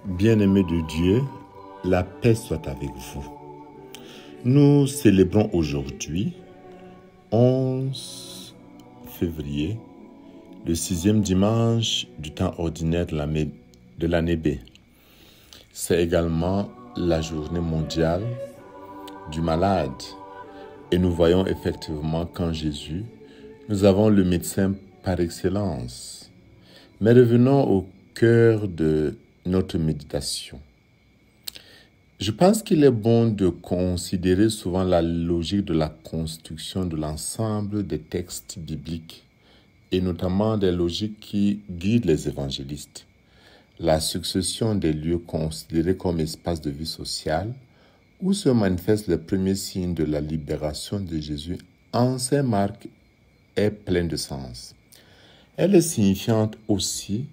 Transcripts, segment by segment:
Bien-aimés de Dieu, la paix soit avec vous. Nous célébrons aujourd'hui, 11 février, le 6e dimanche du temps ordinaire de l'année B. C'est également la journée mondiale du malade. Et nous voyons effectivement qu'en Jésus, nous avons le médecin par excellence. Mais revenons au cœur de notre méditation. Je pense qu'il est bon de considérer souvent la logique de la construction de l'ensemble des textes bibliques et notamment des logiques qui guident les évangélistes. La succession des lieux considérés comme espaces de vie sociale où se manifestent les premiers signes de la libération de Jésus en Saint Marc est pleine de sens. Elle est signifiante aussi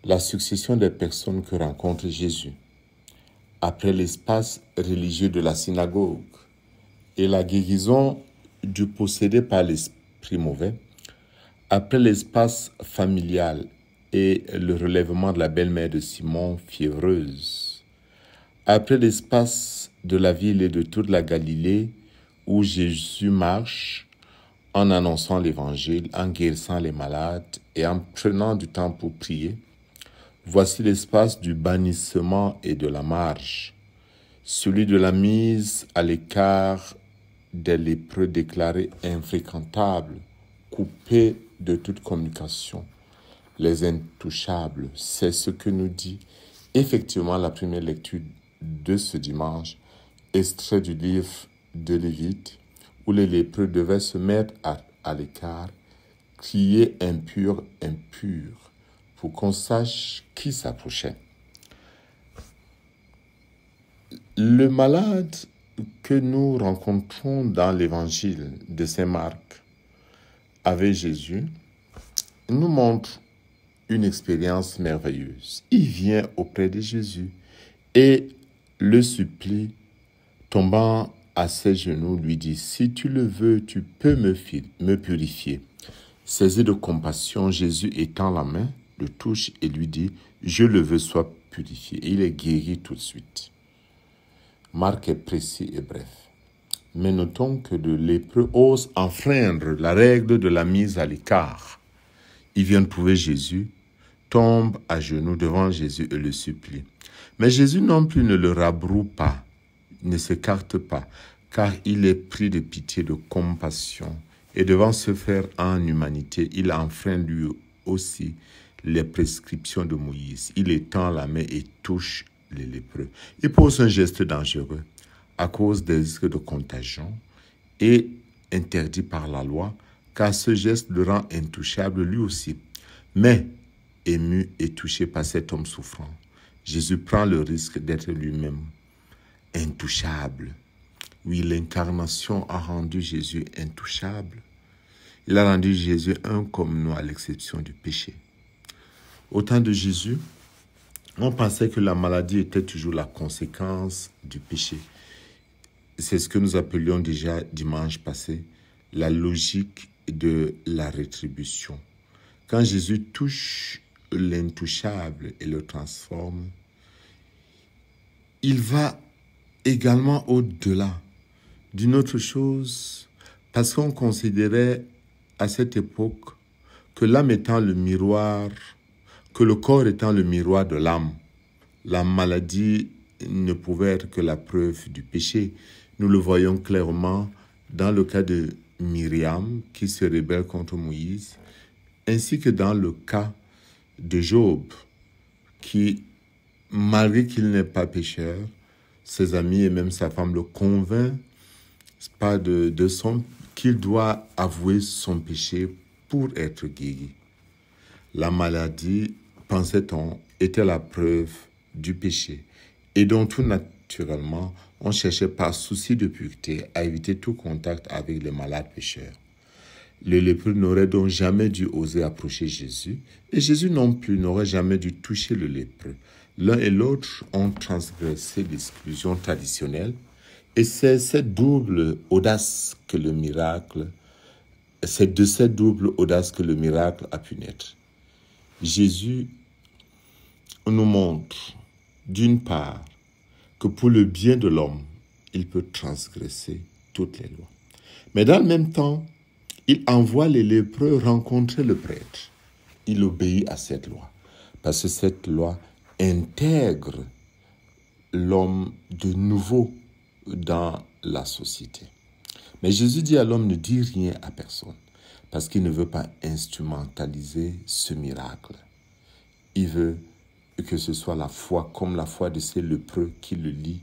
la succession des personnes que rencontre Jésus. Après l'espace religieux de la synagogue et la guérison du possédé par l'esprit mauvais, après l'espace familial et le relèvement de la belle-mère de Simon fiévreuse, après l'espace de la ville et de toute la Galilée où Jésus marche en annonçant l'évangile, en guérissant les malades et en prenant du temps pour prier, voici l'espace du bannissement et de la marge, celui de la mise à l'écart des lépreux déclarés infréquentables, coupés de toute communication, les intouchables. C'est ce que nous dit effectivement la première lecture de ce dimanche, extrait du livre de Lévite, où les lépreux devaient se mettre à l'écart, crier impur, impur, pour qu'on sache qui s'approchait. Le malade que nous rencontrons dans l'évangile de Saint Marc avec Jésus nous montre une expérience merveilleuse. Il vient auprès de Jésus et le supplie, tombant à ses genoux, lui dit « Si tu le veux, tu peux me purifier. » Saisi de compassion, Jésus étend la main, le touche et lui dit « Je le veux, sois purifié. » Et il est guéri tout de suite. Marc est précis et bref. Mais notons que le lépreux ose enfreindre la règle de la mise à l'écart. Il vient trouver Jésus, tombe à genoux devant Jésus et le supplie. Mais Jésus non plus ne le rabroue pas, ne s'écarte pas, car il est pris de pitié, de compassion. Et devant se faire en humanité, il enfreint lui aussi les prescriptions de Moïse. Il étend la main et touche les lépreux. Il pose un geste dangereux à cause des risques de contagion et interdit par la loi, car ce geste le rend intouchable lui aussi. Mais, ému et touché par cet homme souffrant, Jésus prend le risque d'être lui-même intouchable. Oui, l'incarnation a rendu Jésus intouchable. Il a rendu Jésus un comme nous, à l'exception du péché. Au temps de Jésus, on pensait que la maladie était toujours la conséquence du péché. C'est ce que nous appelions déjà dimanche passé, la logique de la rétribution. Quand Jésus touche l'intouchable et le transforme, il va également au-delà d'une autre chose, parce qu'on considérait à cette époque que l'âme étant le miroir, que le corps étant le miroir de l'âme, la maladie ne pouvait être que la preuve du péché. Nous le voyons clairement dans le cas de Myriam qui se rebelle contre Moïse, ainsi que dans le cas de Job qui, malgré qu'il n'est pas pécheur, ses amis et même sa femme le convainquent qu'il doit avouer son péché pour être guéri. La maladie, pensait-on, était la preuve du péché et donc tout naturellement, on cherchait par souci de pureté à éviter tout contact avec les malades pécheurs. Le lépreux n'aurait donc jamais dû oser approcher Jésus et Jésus non plus n'aurait jamais dû toucher le lépreux. L'un et l'autre ont transgressé l'exclusion traditionnelle et c'est cette double audace que le miracle, c'est de cette double audace que le miracle a pu naître. Jésus nous montre d'une part, que pour le bien de l'homme, il peut transgresser toutes les lois. Mais dans le même temps, il envoie les lépreux rencontrer le prêtre. Il obéit à cette loi, parce que cette loi intègre l'homme de nouveau dans la société. Mais Jésus dit à l'homme, ne dis rien à personne, parce qu'il ne veut pas instrumentaliser ce miracle. Il veut que ce soit la foi, comme la foi de ces lépreux qui le lie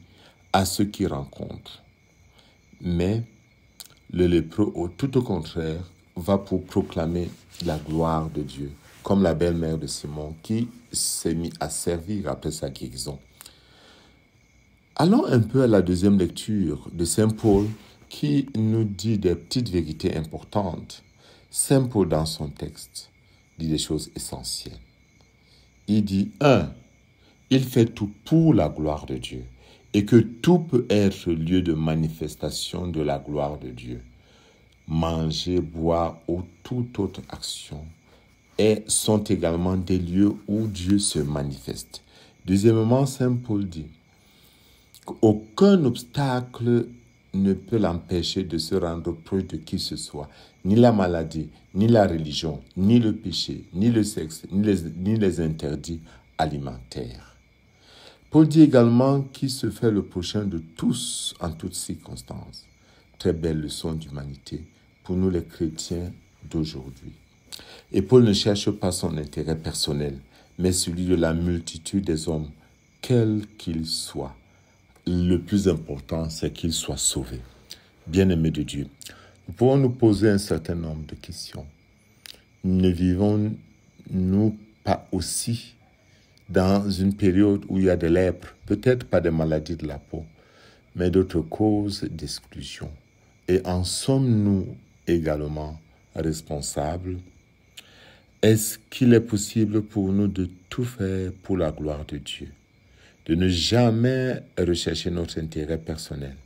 à ceux qui rencontrent. Mais le lépreux, tout au contraire, va pour proclamer la gloire de Dieu, comme la belle-mère de Simon qui s'est mise à servir après sa guérison. Allons un peu à la deuxième lecture de Saint Paul qui nous dit des petites vérités importantes. Saint Paul, dans son texte, dit des choses essentielles. Il dit, 1. Il fait tout pour la gloire de Dieu et que tout peut être lieu de manifestation de la gloire de Dieu. Manger, boire ou toute autre action sont également des lieux où Dieu se manifeste. Deuxièmement, Saint Paul dit qu'aucun obstacle ne peut l'empêcher de se rendre proche de qui que ce soit, ni la maladie, ni la religion, ni le péché, ni le sexe, ni les interdits alimentaires. Paul dit également qu'il se fait le prochain de tous en toutes circonstances. Très belle leçon d'humanité pour nous les chrétiens d'aujourd'hui. Et Paul ne cherche pas son intérêt personnel, mais celui de la multitude des hommes, quels qu'ils soient. Le plus important, c'est qu'ils soient sauvés. Bien-aimés de Dieu, nous pouvons nous poser un certain nombre de questions. Ne vivons-nous pas aussi dans une période où il y a des lèpres, peut-être pas des maladies de la peau, mais d'autres causes d'exclusion? Et en sommes-nous également responsables? Est-ce qu'il est possible pour nous de tout faire pour la gloire de Dieu? De ne jamais rechercher notre intérêt personnel,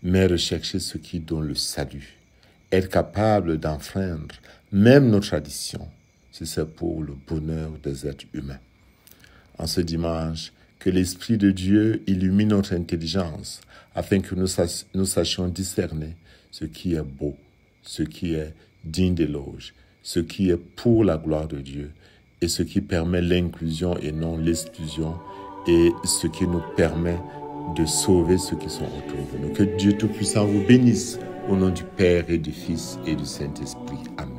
mais rechercher ce qui donne le salut. Être capable d'enfreindre même nos traditions, si c'est pour le bonheur des êtres humains. En ce dimanche, que l'Esprit de Dieu illumine notre intelligence afin que nous sachions discerner ce qui est beau, ce qui est digne d'éloge, ce qui est pour la gloire de Dieu et ce qui permet l'inclusion et non l'exclusion et ce qui nous permet de sauver ceux qui sont autour de nous. Que Dieu Tout-Puissant vous bénisse au nom du Père et du Fils et du Saint-Esprit. Amen.